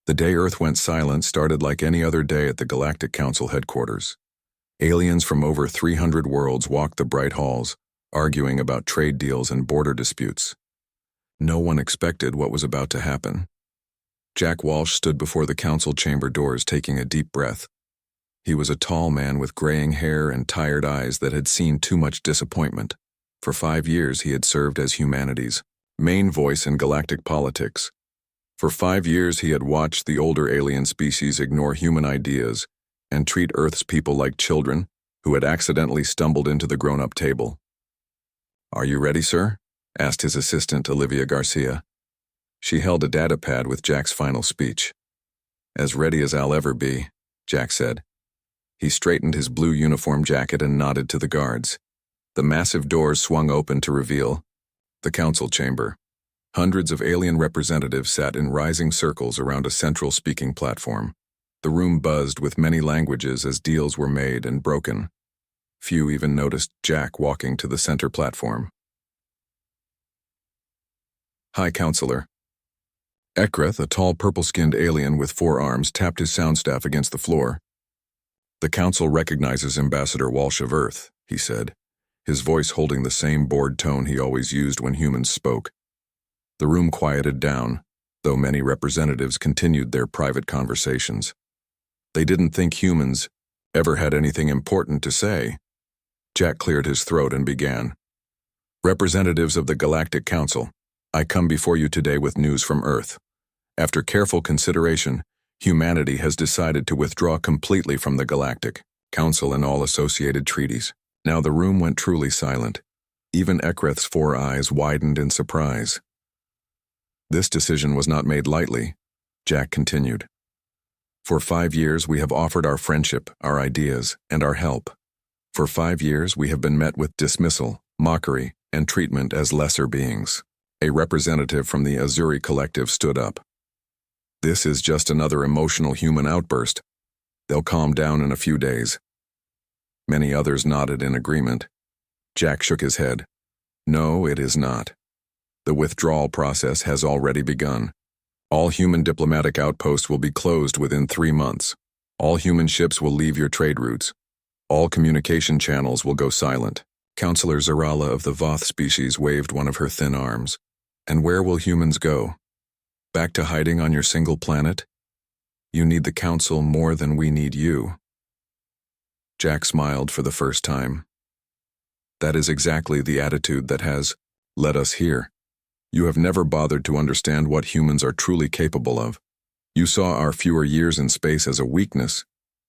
The day Earth went silent started like any other day at the Galactic Council headquarters. Aliens from over 300 worlds walked the bright halls, arguing about trade deals and border disputes. No one expected what was about to happen. Jack Walsh stood before the council chamber doors taking a deep breath. He was a tall man with graying hair and tired eyes that had seen too much disappointment. For 5 years he had served as humanity's main voice in galactic politics. For 5 years he had watched the older alien species ignore human ideas and treat Earth's people like children who had accidentally stumbled into the grown-up table. "Are you ready, sir?" asked his assistant, Olivia Garcia. She held a datapad with Jack's final speech. "As ready as I'll ever be," Jack said. He straightened his blue uniform jacket and nodded to the guards. The massive doors swung open to reveal the council chamber. Hundreds of alien representatives sat in rising circles around a central speaking platform. The room buzzed with many languages as deals were made and broken. Few even noticed Jack walking to the center platform. "Hi, Counselor." Ekreth, a tall purple-skinned alien with 4 arms, tapped his sound staff against the floor. "The Council recognizes Ambassador Walsh of Earth," he said, his voice holding the same bored tone he always used when humans spoke. The room quieted down, though many representatives continued their private conversations. They didn't think humans ever had anything important to say. Jack cleared his throat and began. "Representatives of the Galactic Council, I come before you today with news from Earth. After careful consideration, humanity has decided to withdraw completely from the Galactic Council and all associated treaties." Now the room went truly silent. Even Ekreth's 4 eyes widened in surprise. "This decision was not made lightly," Jack continued. "For 5 years we have offered our friendship, our ideas, and our help. For 5 years we have been met with dismissal, mockery, and treatment as lesser beings." A representative from the Azuri Collective stood up. "This is just another emotional human outburst. They'll calm down in a few days." Many others nodded in agreement. Jack shook his head. "No, it is not. The withdrawal process has already begun. All human diplomatic outposts will be closed within 3 months. All human ships will leave your trade routes. All communication channels will go silent." Counselor Zarala of the Voth species waved one of her thin arms. "And where will humans go? Back to hiding on your single planet? You need the Council more than we need you." Jack smiled for the first time. "That is exactly the attitude that has led us here. You have never bothered to understand what humans are truly capable of. You saw our fewer years in space as a weakness.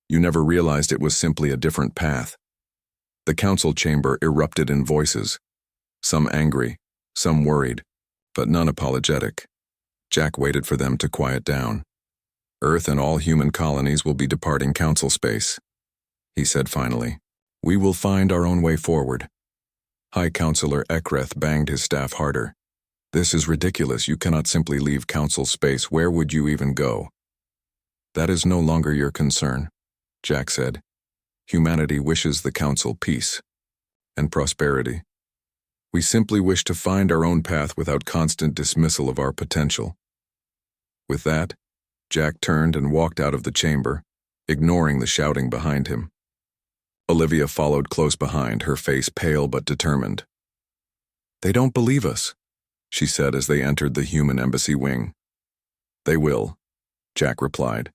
You never realized it was simply a different path." The council chamber erupted in voices. Some angry, some worried, but none apologetic. Jack waited for them to quiet down. "Earth and all human colonies will be departing council space," he said finally. "We will find our own way forward." High Counselor Ekreth banged his staff harder. "This is ridiculous. You cannot simply leave council space. Where would you even go?" "That is no longer your concern," Jack said. "Humanity wishes the council peace and prosperity. We simply wish to find our own path without constant dismissal of our potential." With that, Jack turned and walked out of the chamber, ignoring the shouting behind him. Olivia followed close behind, her face pale but determined. "They don't believe us," she said as they entered the human embassy wing. "They will," Jack replied.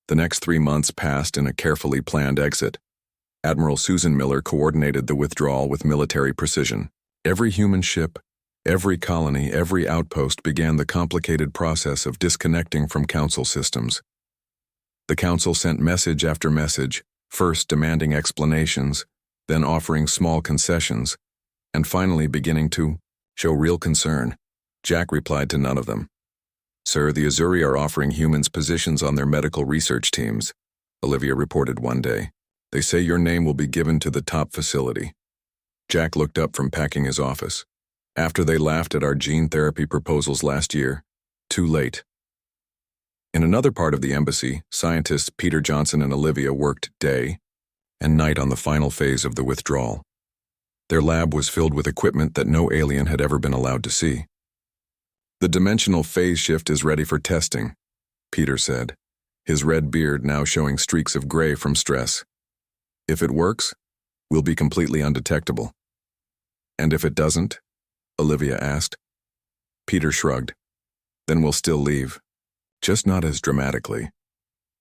The next 3 months passed in a carefully planned exit. Admiral Susan Miller coordinated the withdrawal with military precision. Every human ship, every colony, every outpost began the complicated process of disconnecting from council systems. The council sent message after message, first demanding explanations, then offering small concessions, and finally beginning to show real concern. Jack replied to none of them. "Sir, the Azuri are offering humans positions on their medical research teams," Olivia reported one day. "They say your name will be given to the top facility." Jack looked up from packing his office. "After they laughed at our gene therapy proposals last year, too late." In another part of the embassy, scientists Peter Johnson and Olivia worked day and night on the final phase of the withdrawal. Their lab was filled with equipment that no alien had ever been allowed to see. "The dimensional phase shift is ready for testing," Peter said, his red beard now showing streaks of gray from stress. If it works, we'll be completely undetectable. And if it doesn't? Olivia asked. Peter shrugged. Then we'll still leave. Just not as dramatically.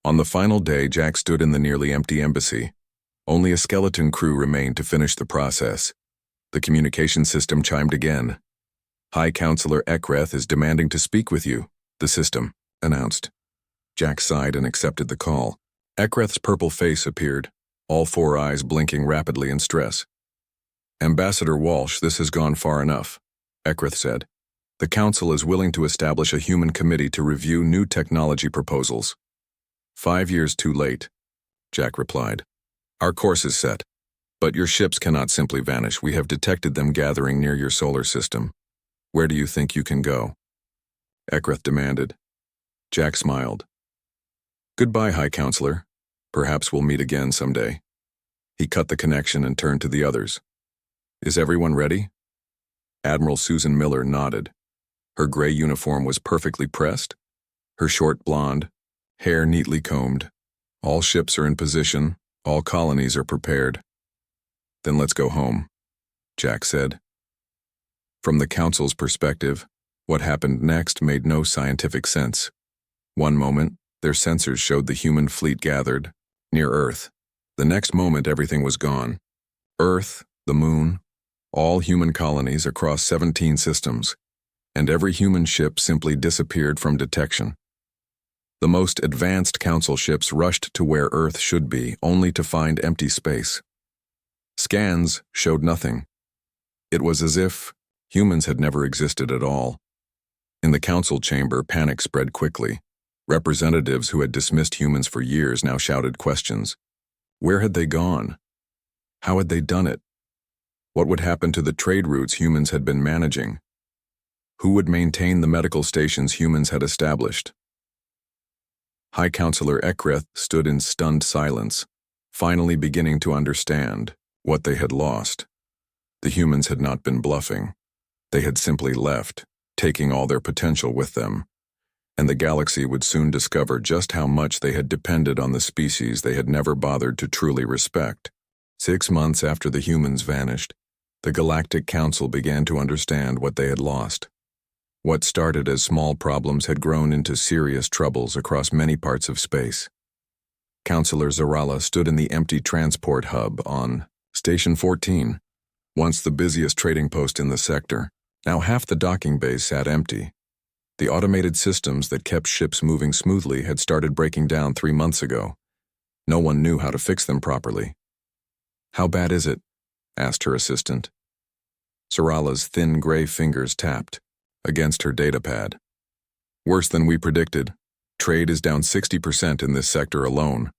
On the final day, Jack stood in the nearly empty embassy. Only a skeleton crew remained to finish the process. The communication system chimed again. High Counselor Ekreth is demanding to speak with you, the system announced. Jack sighed and accepted the call. Ekreth's purple face appeared, all four eyes blinking rapidly in stress. Ambassador Walsh, this has gone far enough, Ekreth said. The Council is willing to establish a human committee to review new technology proposals. 5 years too late, Jack replied. Our course is set. But your ships cannot simply vanish. We have detected them gathering near your solar system. Where do you think you can go? Ekreth demanded. Jack smiled. Goodbye, High Counselor. Perhaps we'll meet again someday. He cut the connection and turned to the others. Is everyone ready? Admiral Susan Miller nodded. Her gray uniform was perfectly pressed, her short blonde, hair neatly combed. All ships are in position, all colonies are prepared. Then let's go home, Jack said. From the Council's perspective, what happened next made no scientific sense. One moment, their sensors showed the human fleet gathered, near Earth. The next moment, everything was gone. Earth, the moon, all human colonies across 17 systems, and every human ship simply disappeared from detection. The most advanced Council ships rushed to where Earth should be, only to find empty space. Scans showed nothing. It was as if humans had never existed at all. In the Council chamber, panic spread quickly. Representatives who had dismissed humans for years now shouted questions. Where had they gone? How had they done it? What would happen to the trade routes humans had been managing? Who would maintain the medical stations humans had established? High Counselor Ekreth stood in stunned silence, finally beginning to understand what they had lost. The humans had not been bluffing. They had simply left, taking all their potential with them. And the galaxy would soon discover just how much they had depended on the species they had never bothered to truly respect. 6 months after the humans vanished, the Galactic Council began to understand what they had lost. What started as small problems had grown into serious troubles across many parts of space. Counselor Zarala stood in the empty transport hub on Station 14, once the busiest trading post in the sector. Now half the docking bays sat empty. The automated systems that kept ships moving smoothly had started breaking down 3 months ago. No one knew how to fix them properly. How bad is it? Asked her assistant. Zarala's thin gray fingers tapped against her datapad. Worse than we predicted. Trade is down 60% in this sector alone.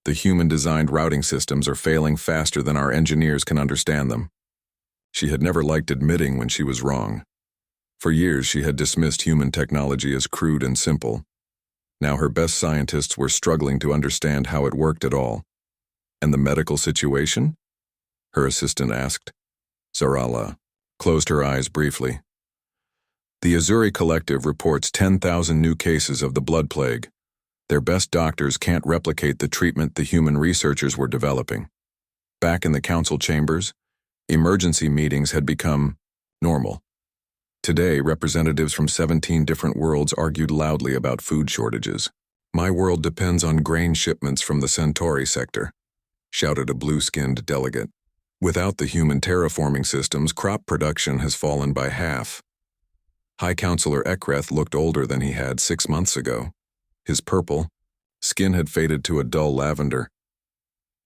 The human-designed routing systems are failing faster than our engineers can understand them. She had never liked admitting when she was wrong. For years, she had dismissed human technology as crude and simple. Now her best scientists were struggling to understand how it worked at all. And the medical situation? Her assistant asked. Zarala closed her eyes briefly. The Azuri Collective reports 10,000 new cases of the blood plague. Their best doctors can't replicate the treatment the human researchers were developing. Back in the Council chambers, emergency meetings had become normal. Today, representatives from 17 different worlds argued loudly about food shortages. My world depends on grain shipments from the Centauri sector, shouted a blue-skinned delegate. Without the human terraforming systems, crop production has fallen by half. High Counselor Ekreth looked older than he had 6 months ago. His purple skin had faded to a dull lavender.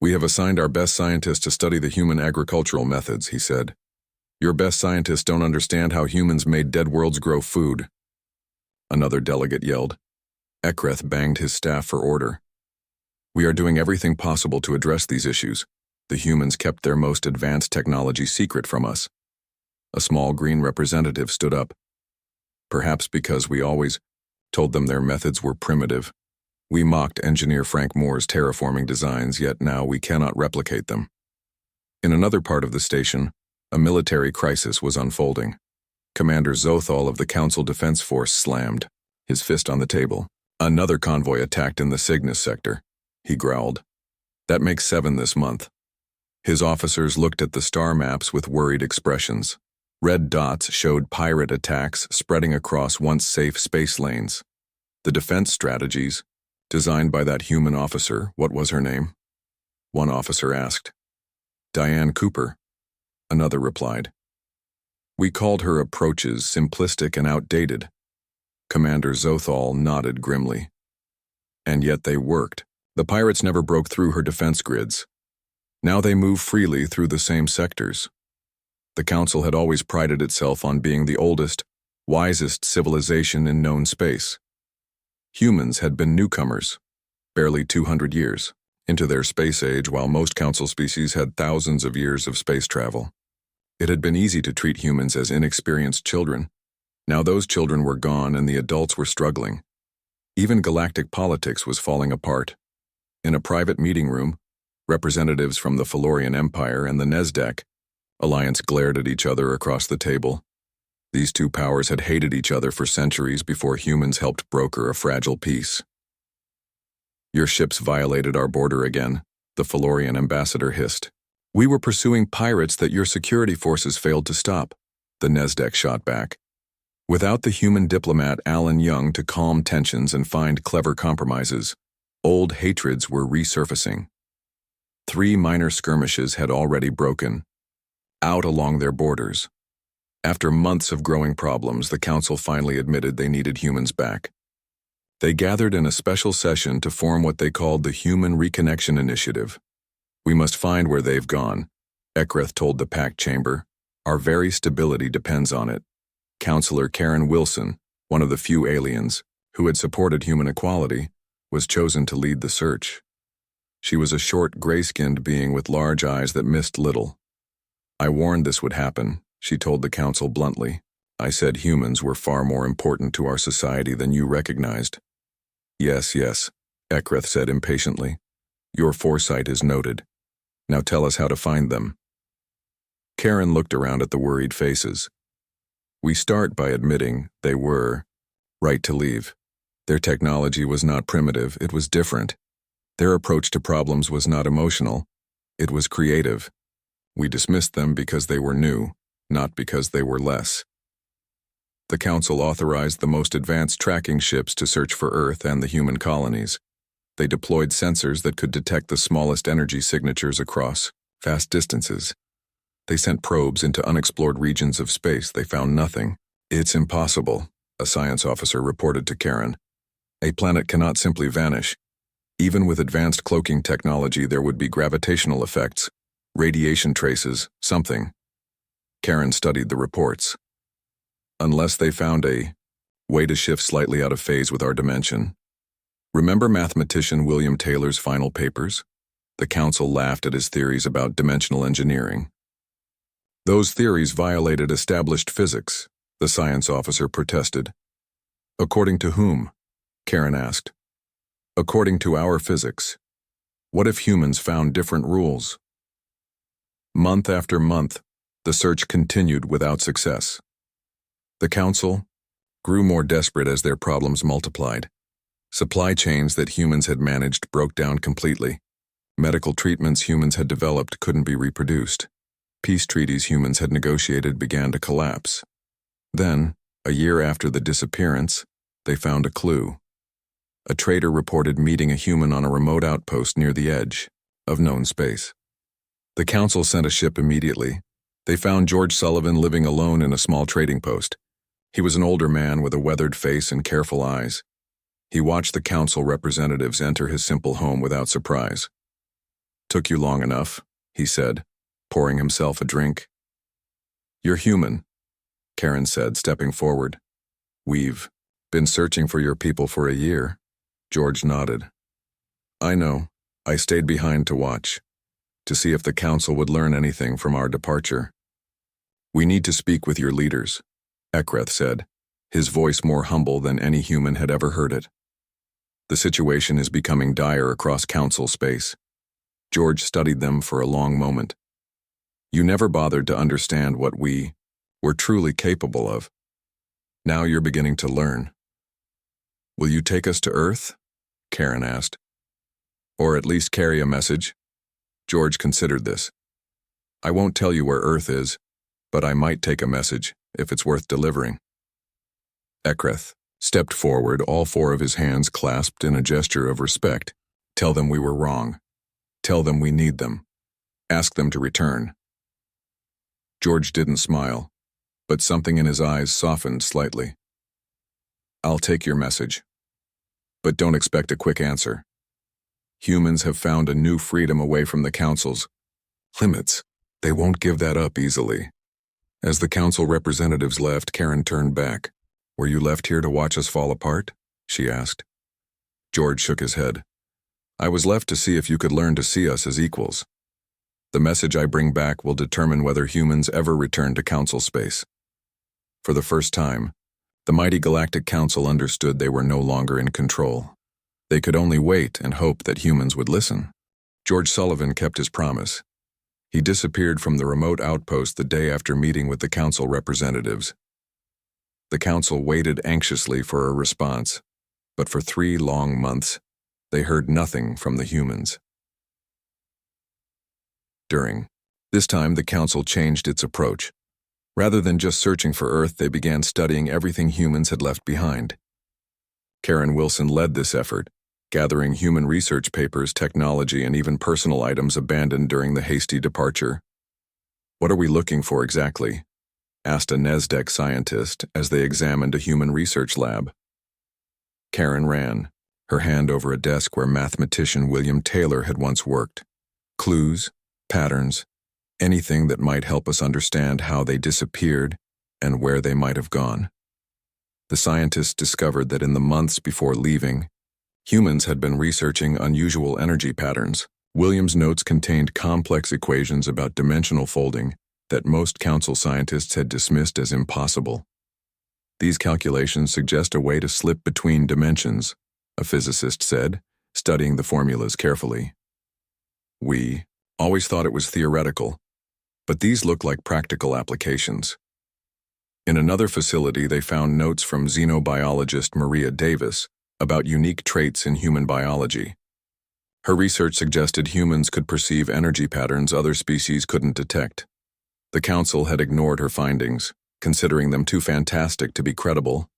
We have assigned our best scientists to study the human agricultural methods, he said. Your best scientists don't understand how humans made dead worlds grow food. Another delegate yelled. Ekreth banged his staff for order. We are doing everything possible to address these issues. The humans kept their most advanced technology secret from us. A small green representative stood up. Perhaps because we always told them their methods were primitive. We mocked engineer Frank Moore's terraforming designs, yet now we cannot replicate them. In another part of the station, a military crisis was unfolding. Commander Zothal of the Council Defense Force slammed, his fist on the table. Another convoy attacked in the Cygnus sector, he growled. That makes 7 this month. His officers looked at the star maps with worried expressions. Red dots showed pirate attacks spreading across once safe space lanes. The defense strategies, designed by that human officer, what was her name? One officer asked. Diane Cooper. Another replied. We called her approaches simplistic and outdated. Commander Zothal nodded grimly. And yet they worked. The pirates never broke through her defense grids. Now they move freely through the same sectors. The Council had always prided itself on being the oldest, wisest civilization in known space. Humans had been newcomers, barely 200 years, into their space age, while most Council species had thousands of years of space travel. It had been easy to treat humans as inexperienced children. Now those children were gone and the adults were struggling. Even galactic politics was falling apart. In a private meeting room, representatives from the Felorian Empire and the Nezdak Alliance glared at each other across the table. These two powers had hated each other for centuries before humans helped broker a fragile peace. Your ships violated our border again, the Felorian ambassador hissed. We were pursuing pirates that your security forces failed to stop, the Nezdak shot back. Without the human diplomat Alan Young to calm tensions and find clever compromises, old hatreds were resurfacing. 3 minor skirmishes had already broken out along their borders. After months of growing problems, the Council finally admitted they needed humans back. They gathered in a special session to form what they called the Human Reconnection Initiative. We must find where they've gone, Ekreth told the packed chamber. Our very stability depends on it. Counselor Karen Wilson, one of the few aliens who had supported human equality, was chosen to lead the search. She was a short, gray-skinned being with large eyes that missed little. I warned this would happen, she told the Council bluntly. I said humans were far more important to our society than you recognized. Yes, Ekreth said impatiently. Your foresight is noted. Now tell us how to find them. Karen looked around at the worried faces. We start by admitting they were right to leave. Their technology was not primitive, it was different. Their approach to problems was not emotional, it was creative. We dismissed them because they were new, not because they were less. The Council authorized the most advanced tracking ships to search for Earth and the human colonies. They deployed sensors that could detect the smallest energy signatures across vast distances. They sent probes into unexplored regions of space. They found nothing. It's impossible, a science officer reported to Karen. A planet cannot simply vanish. Even with advanced cloaking technology, there would be gravitational effects, radiation traces, something. Karen studied the reports. Unless they found a way to shift slightly out of phase with our dimension. Remember mathematician William Taylor's final papers? The Council laughed at his theories about dimensional engineering. Those theories violated established physics, the science officer protested. According to whom? Karen asked. According to our physics. What if humans found different rules? Month after month, the search continued without success. The Council grew more desperate as their problems multiplied. Supply chains that humans had managed broke down completely. Medical treatments humans had developed couldn't be reproduced. Peace treaties humans had negotiated began to collapse. Then, a year after the disappearance, they found a clue. A trader reported meeting a human on a remote outpost near the edge of known space. The Council sent a ship immediately. They found George Sullivan living alone in a small trading post. He was an older man with a weathered face and careful eyes. He watched the Council representatives enter his simple home without surprise. Took you long enough, he said, pouring himself a drink. You're human, Karen said, stepping forward. We've been searching for your people for a year. George nodded. I know. I stayed behind to watch, to see if the Council would learn anything from our departure. We need to speak with your leaders, Ekreth said, his voice more humble than any human had ever heard it. The situation is becoming dire across Council space. George studied them for a long moment. You never bothered to understand what we were truly capable of. Now you're beginning to learn. Will you take us to Earth? Karen asked. Or at least carry a message? George considered this. I won't tell you where Earth is, but I might take a message, if it's worth delivering. Ekreth stepped forward, all four of his hands clasped in a gesture of respect. Tell them we were wrong. Tell them we need them. Ask them to return. George didn't smile, but something in his eyes softened slightly. I'll take your message. But don't expect a quick answer. Humans have found a new freedom away from the Council's limits. They won't give that up easily. As the Council representatives left, Karen turned back. Were you left here to watch us fall apart? She asked. George shook his head. I was left to see if you could learn to see us as equals. The message I bring back will determine whether humans ever return to Council space. For the first time, the mighty Galactic Council understood they were no longer in control. They could only wait and hope that humans would listen. George Sullivan kept his promise. He disappeared from the remote outpost the day after meeting with the Council representatives. The Council waited anxiously for a response, but for 3 long months, they heard nothing from the humans. During this time, the Council changed its approach. Rather than just searching for Earth, they began studying everything humans had left behind. Karen Wilson led this effort, gathering human research papers, technology, and even personal items abandoned during the hasty departure. What are we looking for exactly? Asked a NESDEC scientist as they examined a human research lab. Karen ran, her hand over a desk where mathematician William Taylor had once worked. Clues, patterns, anything that might help us understand how they disappeared and where they might have gone. The scientists discovered that in the months before leaving, humans had been researching unusual energy patterns. William's notes contained complex equations about dimensional folding that most Council scientists had dismissed as impossible. These calculations suggest a way to slip between dimensions, a physicist said, studying the formulas carefully. We always thought it was theoretical, but these look like practical applications. In another facility, they found notes from xenobiologist Maria Davis about unique traits in human biology. Her research suggested humans could perceive energy patterns other species couldn't detect. The Council had ignored her findings, considering them too fantastic to be credible.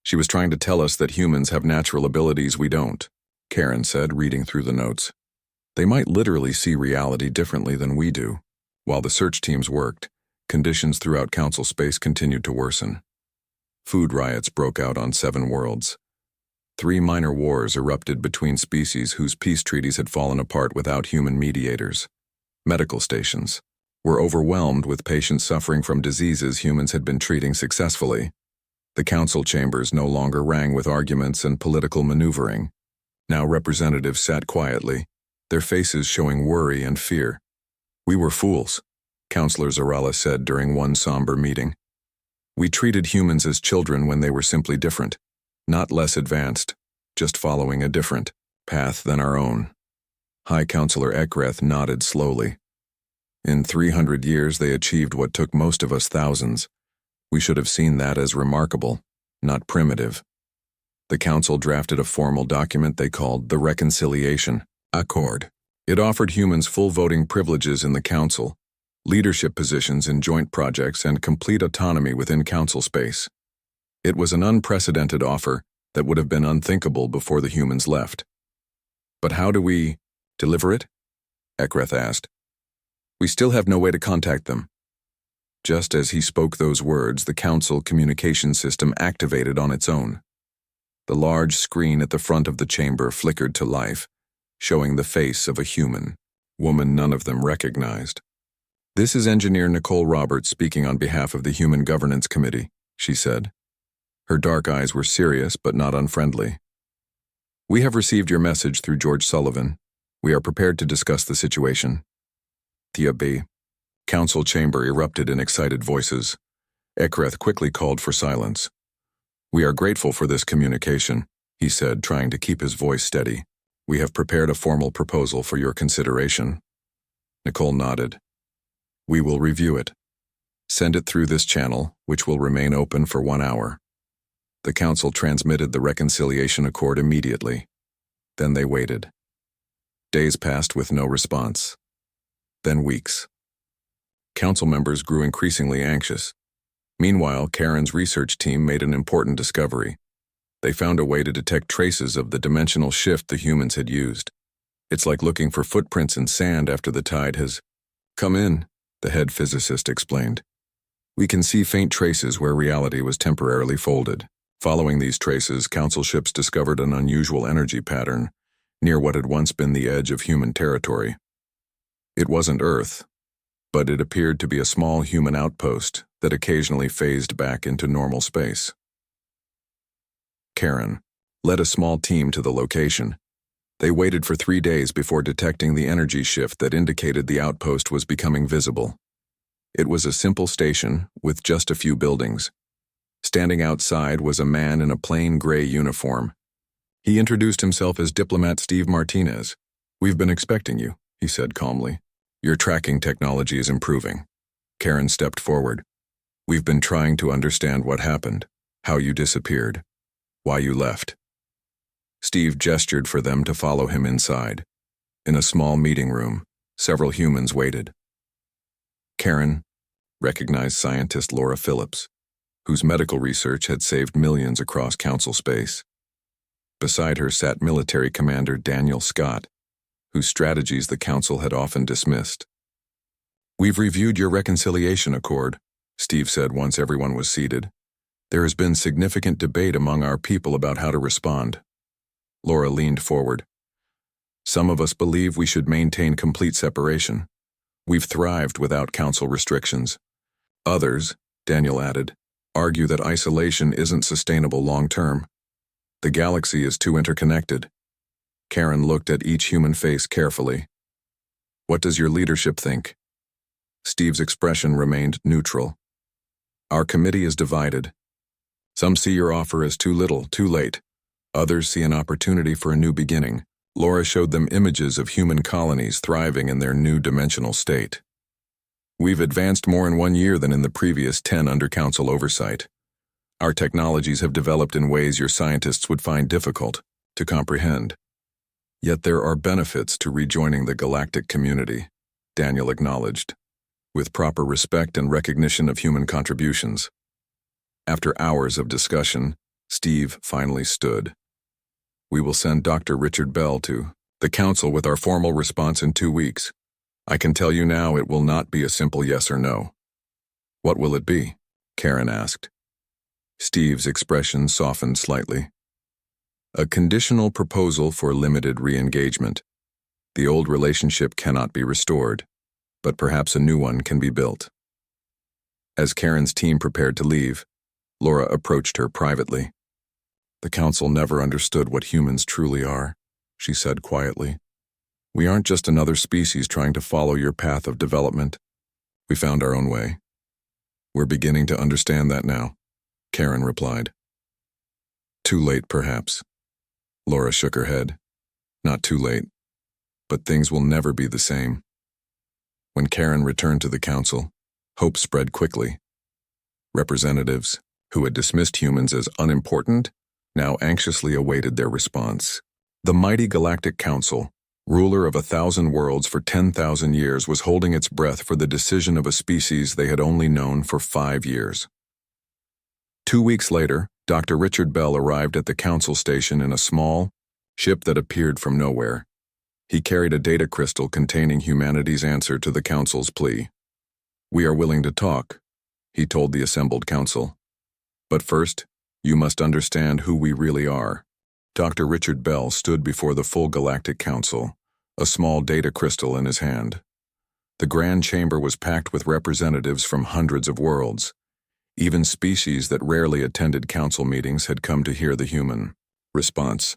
She was trying to tell us that humans have natural abilities we don't, Karen said, reading through the notes. They might literally see reality differently than we do. While the search teams worked, conditions throughout Council space continued to worsen. Food riots broke out on 7 worlds. 3 minor wars erupted between species whose peace treaties had fallen apart without human mediators. Medical stations were overwhelmed with patients suffering from diseases humans had been treating successfully. The Council chambers no longer rang with arguments and political maneuvering. Now representatives sat quietly, their faces showing worry and fear. We were fools, Councillor Zarala said during one somber meeting. We treated humans as children when they were simply different, not less advanced, just following a different path than our own. High Councillor Ekreth nodded slowly. In 300 years, they achieved what took most of us thousands. We should have seen that as remarkable, not primitive. The Council drafted a formal document they called the Reconciliation Accord. It offered humans full voting privileges in the Council, leadership positions in joint projects, and complete autonomy within Council space. It was an unprecedented offer that would have been unthinkable before the humans left. But how do we deliver it? Ekreth asked. We still have no way to contact them. Just as he spoke those words, the Council communication system activated on its own. The large screen at the front of the chamber flickered to life, showing the face of a human, woman none of them recognized. This is Engineer Nicole Roberts speaking on behalf of the Human Governance Committee, she said. Her dark eyes were serious but not unfriendly. We have received your message through George Sullivan. We are prepared to discuss the situation. Thea B. Council chamber erupted in excited voices. Ekreth quickly called for silence. We are grateful for this communication, he said, trying to keep his voice steady. We have prepared a formal proposal for your consideration. Nicole nodded. We will review it. Send it through this channel, which will remain open for 1 hour. The council transmitted the reconciliation accord immediately. Then they waited. Days passed with no response. Then weeks. Council members grew increasingly anxious. Meanwhile, Karen's research team made an important discovery. They found a way to detect traces of the dimensional shift the humans had used. It's like looking for footprints in sand after the tide has come in, the head physicist explained. We can see faint traces where reality was temporarily folded. Following these traces, council ships discovered an unusual energy pattern near what had once been the edge of human territory. It wasn't Earth, but it appeared to be a small human outpost that occasionally phased back into normal space. Karen led a small team to the location. They waited for 3 days before detecting the energy shift that indicated the outpost was becoming visible. It was a simple station with just a few buildings. Standing outside was a man in a plain gray uniform. He introduced himself as diplomat Steve Martinez. "We've been expecting you," he said calmly. "Your tracking technology is improving." Karen stepped forward. "We've been trying to understand what happened, how you disappeared, why you left." Steve gestured for them to follow him inside. In a small meeting room, several humans waited. Karen recognized scientist Laura Phillips, whose medical research had saved millions across council space. Beside her sat military commander Daniel Scott, whose strategies the council had often dismissed. "We've reviewed your reconciliation accord," Steve said once everyone was seated. "There has been significant debate among our people about how to respond." Laura leaned forward. "Some of us believe we should maintain complete separation. We've thrived without council restrictions. Others," Daniel added, "argue that isolation isn't sustainable long-term. The galaxy is too interconnected." Karen looked at each human face carefully. "What does your leadership think?" Steve's expression remained neutral. "Our committee is divided. Some see your offer as too little, too late. Others see an opportunity for a new beginning." Laura showed them images of human colonies thriving in their new dimensional state. "We've advanced more in 1 year than in the previous 10 under council oversight. Our technologies have developed in ways your scientists would find difficult to comprehend. Yet there are benefits to rejoining the galactic community," Daniel acknowledged, "with proper respect and recognition of human contributions." After hours of discussion, Steve finally stood. "We will send Dr. Richard Bell to the council with our formal response in 2 weeks. I can tell you now it will not be a simple yes or no." "What will it be?" Karen asked. Steve's expression softened slightly. "A conditional proposal for limited re-engagement. The old relationship cannot be restored, but perhaps a new one can be built." As Karen's team prepared to leave, Laura approached her privately. "The council never understood what humans truly are," she said quietly. "We aren't just another species trying to follow your path of development. We found our own way. We're beginning to understand that now," Karen replied. "Too late, perhaps." Laura shook her head. "Not too late, but things will never be the same." When Karen returned to the council, hope spread quickly. Representatives, who had dismissed humans as unimportant, now anxiously awaited their response. The mighty Galactic Council, ruler of 1,000 worlds for 10,000 years, was holding its breath for the decision of a species they had only known for 5 years. 2 weeks later, Dr. Richard Bell arrived at the council station in a small ship that appeared from nowhere. He carried a data crystal containing humanity's answer to the council's plea. "We are willing to talk," he told the assembled council. "But first, you must understand who we really are." Dr. Richard Bell stood before the full Galactic Council, a small data crystal in his hand. The grand chamber was packed with representatives from hundreds of worlds. Even species that rarely attended council meetings had come to hear the human response.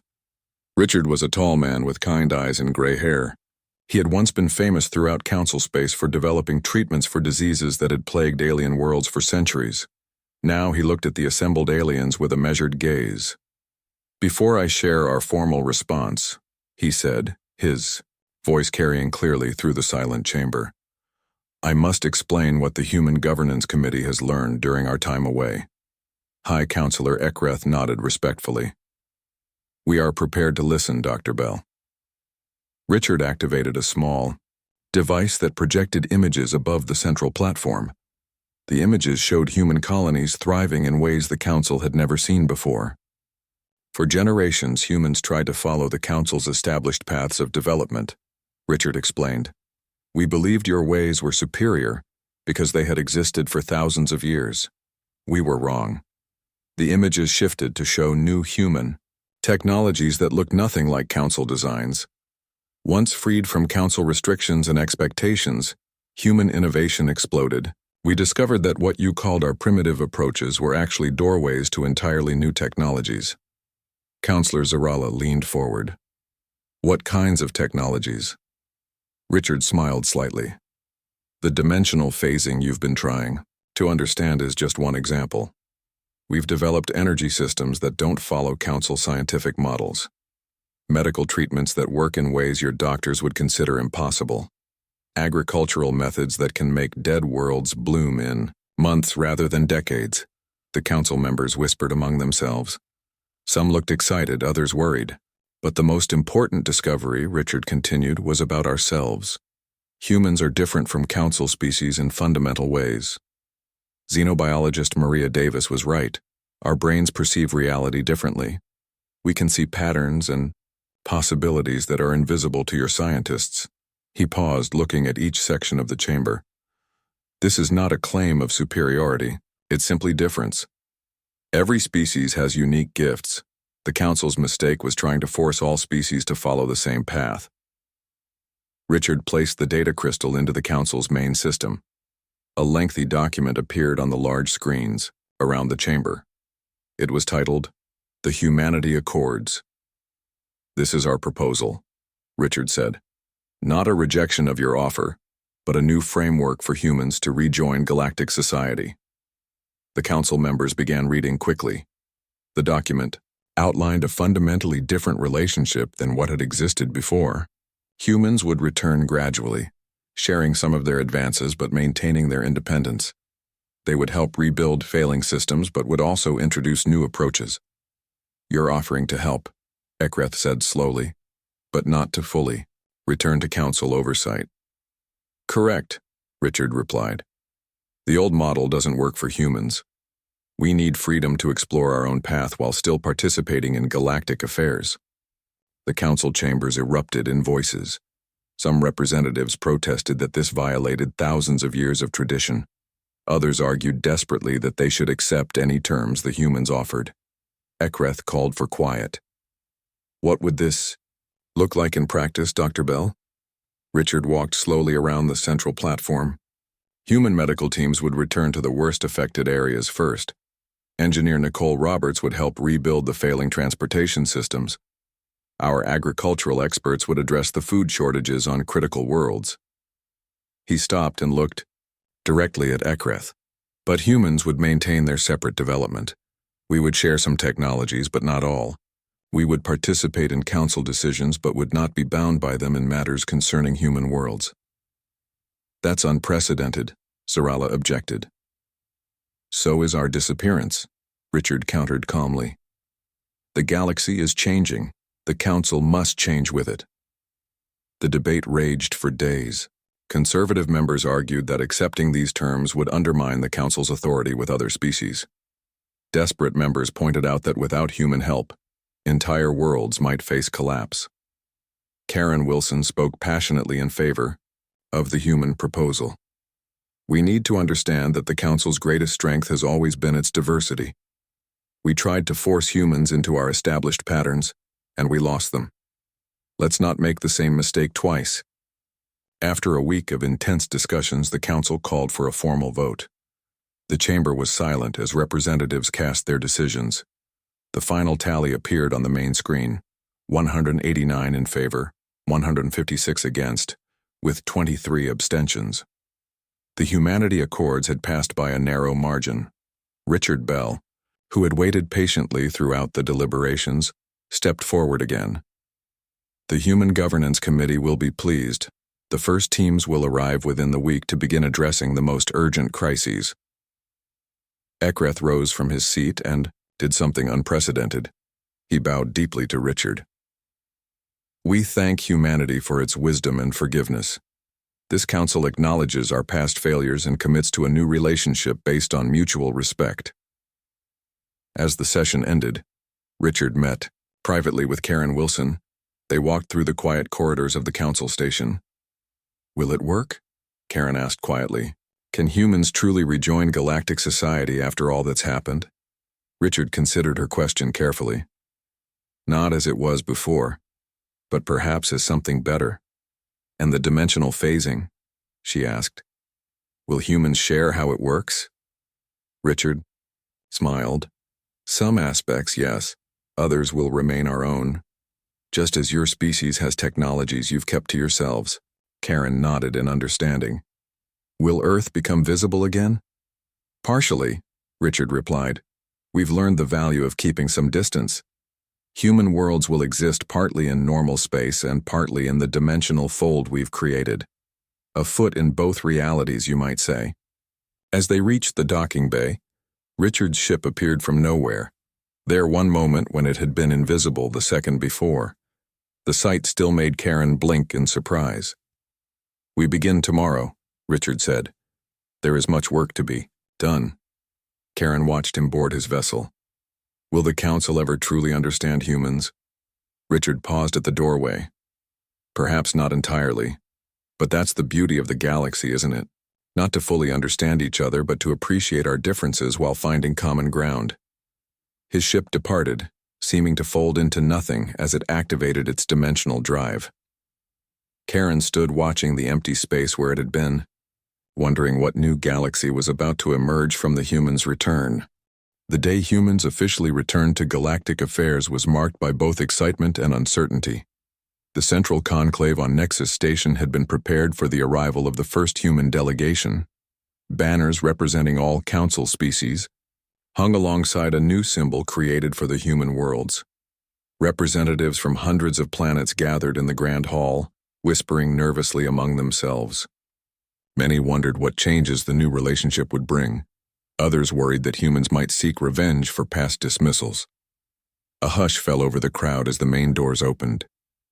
Richard was a tall man with kind eyes and gray hair. He had once been famous throughout council space for developing treatments for diseases that had plagued alien worlds for centuries. Now he looked at the assembled aliens with a measured gaze. "Before I share our formal response," he said, his voice carrying clearly through the silent chamber, "I must explain what the Human Governance Committee has learned during our time away. High Counselor Ekreth nodded respectfully. "We are prepared to listen, Dr. Bell." Richard activated a small device that projected images above the central platform. The images showed human colonies thriving in ways the Council had never seen before. For generations, humans tried to follow the Council's established paths of development, Richard explained. "We believed your ways were superior because they had existed for thousands of years. We were wrong. The images shifted to show new human technologies that looked nothing like Council designs. Once freed from Council restrictions and expectations, human innovation exploded. We discovered that what you called our primitive approaches were actually doorways to entirely new technologies." Counselor Zarala leaned forward. "What kinds of technologies?" Richard smiled slightly. "The dimensional phasing you've been trying to understand is just one example. We've developed energy systems that don't follow Council scientific models. Medical treatments that work in ways your doctors would consider impossible. Agricultural methods that can make dead worlds bloom in months rather than decades," the Council members whispered among themselves. Some looked excited, others worried. "But the most important discovery," Richard continued, "was about ourselves. Humans are different from Council species in fundamental ways. Xenobiologist Maria Davis was right. Our brains perceive reality differently. We can see patterns and possibilities that are invisible to your scientists." He paused, looking at each section of the chamber. "This is not a claim of superiority, it's simply difference. Every species has unique gifts. The Council's mistake was trying to force all species to follow the same path." Richard placed the data crystal into the Council's main system. A lengthy document appeared on the large screens around the chamber. It was titled, "The Humanity Accords." "This is our proposal," Richard said. "Not a rejection of your offer, but a new framework for humans to rejoin galactic society." The Council members began reading quickly. The document outlined a fundamentally different relationship than what had existed before. Humans would return gradually, sharing some of their advances but maintaining their independence. They would help rebuild failing systems but would also introduce new approaches. "You're offering to help," Ekreth said slowly, "but not to fully return to Council oversight." "Correct," Richard replied. "The old model doesn't work for humans. We need freedom to explore our own path while still participating in galactic affairs." The Council chambers erupted in voices. Some representatives protested that this violated thousands of years of tradition. Others argued desperately that they should accept any terms the humans offered. Ekreth called for quiet. "What would this look like in practice, Dr. Bell?" Richard walked slowly around the central platform. Human medical teams would return to the worst affected areas first. Engineer Nicole Roberts would help rebuild the failing transportation systems. Our agricultural experts would address the food shortages on critical worlds. He stopped and looked directly at Ekreth. "But humans would maintain their separate development. We would share some technologies, but not all. We would participate in Council decisions but would not be bound by them in matters concerning human worlds." "That's unprecedented," Zarala objected. "So is our disappearance," Richard countered calmly. "The galaxy is changing. The Council must change with it." The debate raged for days. Conservative members argued that accepting these terms would undermine the Council's authority with other species. Desperate members pointed out that without human help, entire worlds might face collapse. Karen Wilson spoke passionately in favor of the human proposal. "We need to understand that the Council's greatest strength has always been its diversity. We tried to force humans into our established patterns, and we lost them. Let's not make the same mistake twice." After a week of intense discussions, the Council called for a formal vote. The chamber was silent as representatives cast their decisions. The final tally appeared on the main screen: 189 in favor, 156 against, with 23 abstentions. The Humanity Accords had passed by a narrow margin. Richard Bell, who had waited patiently throughout the deliberations, stepped forward again. "The Human Governance Committee will be pleased. The first teams will arrive within the week to begin addressing the most urgent crises." Ekreth rose from his seat and did something unprecedented. He bowed deeply to Richard. We thank humanity for its wisdom and forgiveness. This council acknowledges our past failures and commits to a new relationship based on mutual respect. As the session ended, Richard met privately with Karen Wilson. They walked through the quiet corridors of the council station. Will it work? Karen asked quietly. Can humans truly rejoin galactic society after all that's happened? Richard considered her question carefully. Not as it was before, but perhaps as something better. And the dimensional phasing, she asked. Will humans share how it works? Richard smiled. Some aspects, yes. Others will remain our own. Just as your species has technologies you've kept to yourselves. Karen nodded in understanding. Will Earth become visible again? Partially, Richard replied. We've learned the value of keeping some distance. Human worlds will exist partly in normal space and partly in the dimensional fold we've created. A foot in both realities, you might say. As they reached the docking bay, Richard's ship appeared from nowhere. There one moment when it had been invisible the second before. The sight still made Karen blink in surprise. We begin tomorrow, Richard said. There is much work to be done. Karen watched him board his vessel. Will the council ever truly understand humans? Richard paused at the doorway. Perhaps not entirely. But that's the beauty of the galaxy, isn't it? Not to fully understand each other, but to appreciate our differences while finding common ground. His ship departed, seeming to fold into nothing as it activated its dimensional drive. Karen stood watching the empty space where it had been, wondering what new galaxy was about to emerge from the humans' return. The day humans officially returned to galactic affairs was marked by both excitement and uncertainty. The central conclave on Nexus Station had been prepared for the arrival of the first human delegation. Banners representing all council species hung alongside a new symbol created for the human worlds. Representatives from hundreds of planets gathered in the Grand Hall, whispering nervously among themselves. Many wondered what changes the new relationship would bring. Others worried that humans might seek revenge for past dismissals. A hush fell over the crowd as the main doors opened.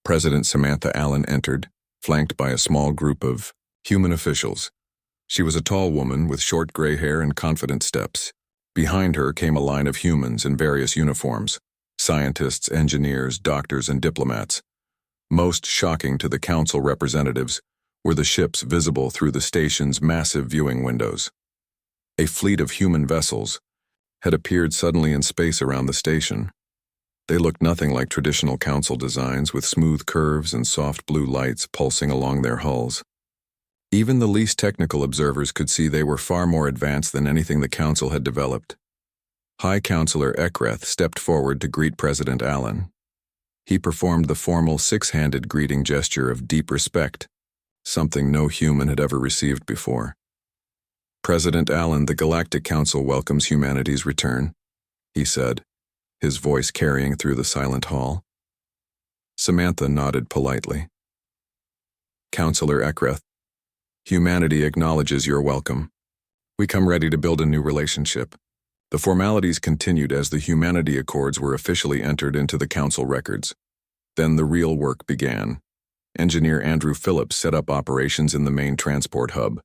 President Samantha Allen entered, flanked by a small group of human officials. She was a tall woman with short gray hair and confident steps. Behind her came a line of humans in various uniforms, scientists, engineers, doctors, and diplomats. Most shocking to the council representatives were the ships visible through the station's massive viewing windows. A fleet of human vessels had appeared suddenly in space around the station. They looked nothing like traditional council designs, with smooth curves and soft blue lights pulsing along their hulls. Even the least technical observers could see they were far more advanced than anything the council had developed. High Counselor Ekreth stepped forward to greet President Allen. He performed the formal six-handed greeting gesture of deep respect, something no human had ever received before. President Allen, the Galactic Council welcomes humanity's return, he said, his voice carrying through the silent hall. Samantha nodded politely. Counselor Ekreth, humanity acknowledges your welcome. We come ready to build a new relationship. The formalities continued as the Humanity Accords were officially entered into the council records. Then the real work began. Engineer Andrew Phillips set up operations in the main transport hub.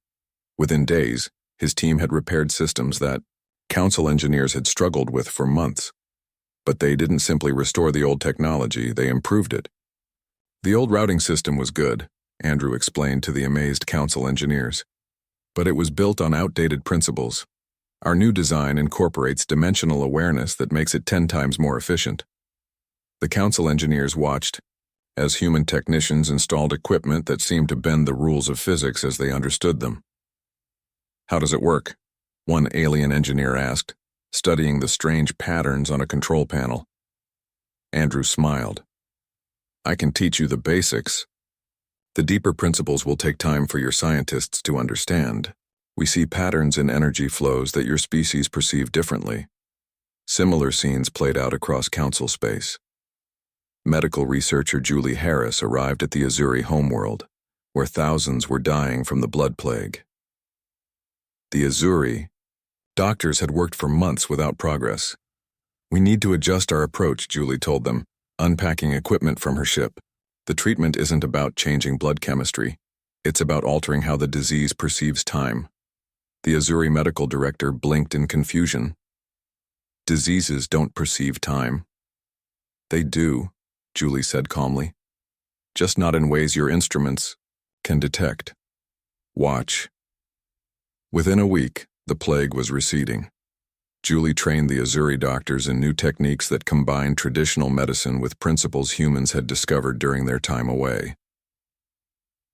Within days, his team had repaired systems that council engineers had struggled with for months. But they didn't simply restore the old technology, they improved it. The old routing system was good, Andrew explained to the amazed council engineers. But it was built on outdated principles. Our new design incorporates dimensional awareness that makes it 10 times more efficient. The council engineers watched as human technicians installed equipment that seemed to bend the rules of physics as they understood them. How does it work? One alien engineer asked, studying the strange patterns on a control panel. Andrew smiled. I can teach you the basics. The deeper principles will take time for your scientists to understand. We see patterns in energy flows that your species perceive differently. Similar scenes played out across council space. Medical researcher Julie Harris arrived at the Azuri homeworld, where thousands were dying from the blood plague. The Azuri, Doctors had worked for months without progress. We need to adjust our approach, Julie told them, unpacking equipment from her ship. The treatment isn't about changing blood chemistry. It's about altering how the disease perceives time. The Azuri medical director blinked in confusion. Diseases don't perceive time. They do, Julie said calmly. Just not in ways your instruments can detect. Watch. Within a week, the plague was receding. Julie trained the Azuri doctors in new techniques that combined traditional medicine with principles humans had discovered during their time away.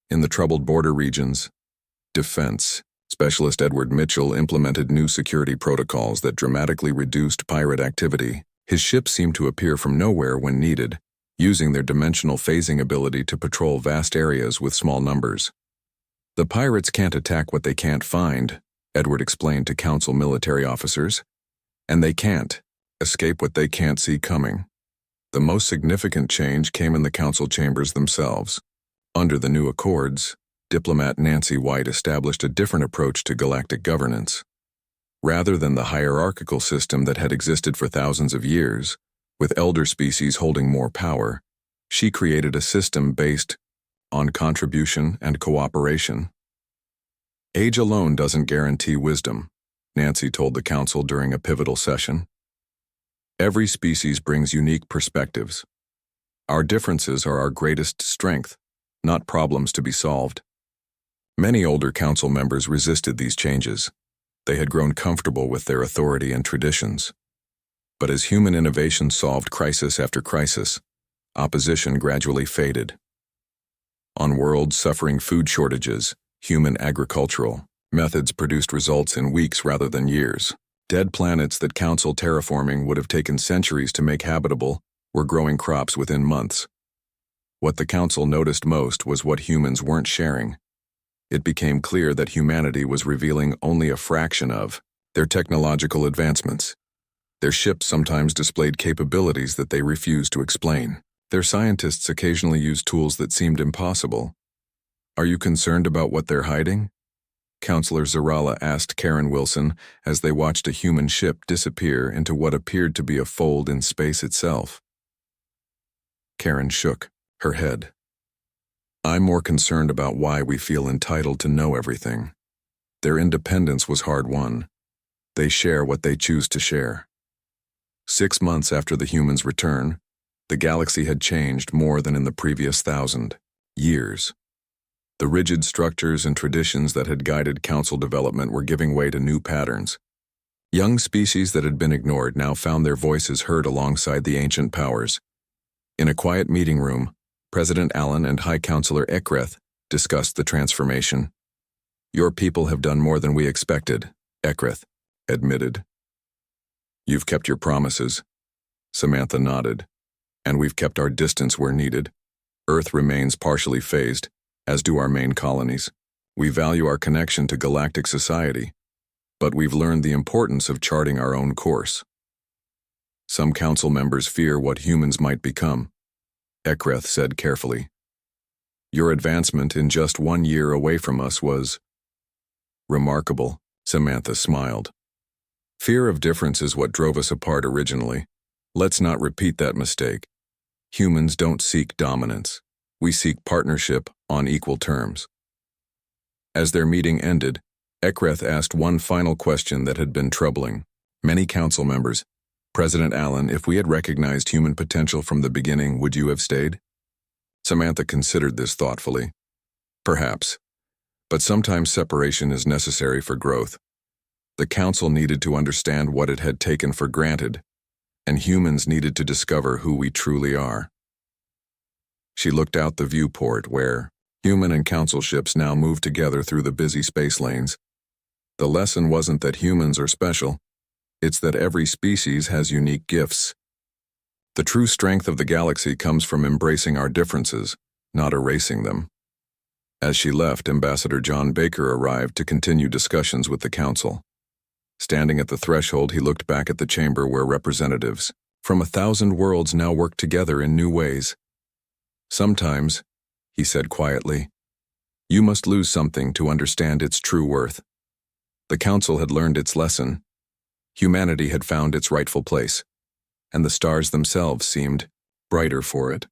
In the troubled border regions, defense specialist Edward Mitchell implemented new security protocols that dramatically reduced pirate activity. His ships seemed to appear from nowhere when needed, using their dimensional phasing ability to patrol vast areas with small numbers. The pirates can't attack what they can't find, Edward explained to council military officers, and they can't escape what they can't see coming. The most significant change came in the council chambers themselves. Under the new accords, diplomat Nancy White established a different approach to galactic governance. Rather than the hierarchical system that had existed for thousands of years, with elder species holding more power, she created a system based on contribution and cooperation. Age alone doesn't guarantee wisdom, Nancy told the council during a pivotal session. Every species brings unique perspectives. Our differences are our greatest strength, not problems to be solved. Many older council members resisted these changes. They had grown comfortable with their authority and traditions. But as human innovation solved crisis after crisis, opposition gradually faded. On worlds suffering food shortages, human agricultural methods produced results in weeks rather than years. Dead planets that council terraforming would have taken centuries to make habitable were growing crops within months. What the council noticed most was what humans weren't sharing. It became clear that humanity was revealing only a fraction of their technological advancements. Their ships sometimes displayed capabilities that they refused to explain. Their scientists occasionally used tools that seemed impossible. Are you concerned about what they're hiding? Counselor Zarala asked Karen Wilson as they watched a human ship disappear into what appeared to be a fold in space itself. Karen shook her head. I'm more concerned about why we feel entitled to know everything. Their independence was hard-won. They share what they choose to share. 6 months after the humans' return, the galaxy had changed more than in the previous 1,000 years. The rigid structures and traditions that had guided council development were giving way to new patterns. Young species that had been ignored now found their voices heard alongside the ancient powers. In a quiet meeting room, President Allen and High Counselor Ekreth discussed the transformation. Your people have done more than we expected, Ekreth admitted. You've kept your promises, Samantha nodded. And we've kept our distance where needed. Earth remains partially phased, as do our main colonies. We value our connection to galactic society, but we've learned the importance of charting our own course. Some council members fear what humans might become, Ekreth said carefully. Your advancement in just 1 year away from us was remarkable, Samantha smiled. Fear of difference is what drove us apart originally. Let's not repeat that mistake. Humans don't seek dominance. We seek partnership on equal terms. As their meeting ended, Ekreth asked one final question that had been troubling many council members. President Allen, if we had recognized human potential from the beginning, would you have stayed? Samantha considered this thoughtfully. Perhaps. But sometimes separation is necessary for growth. The council needed to understand what it had taken for granted, and humans needed to discover who we truly are. She looked out the viewport where human and council ships now moved together through the busy space lanes. The lesson wasn't that humans are special. It's that every species has unique gifts. The true strength of the galaxy comes from embracing our differences, not erasing them. As she left, Ambassador John Baker arrived to continue discussions with the council. Standing at the threshold, he looked back at the chamber where representatives from 1,000 worlds now worked together in new ways. Sometimes, he said quietly, you must lose something to understand its true worth. The council had learned its lesson, Humanity had found its rightful place, and the stars themselves seemed brighter for it.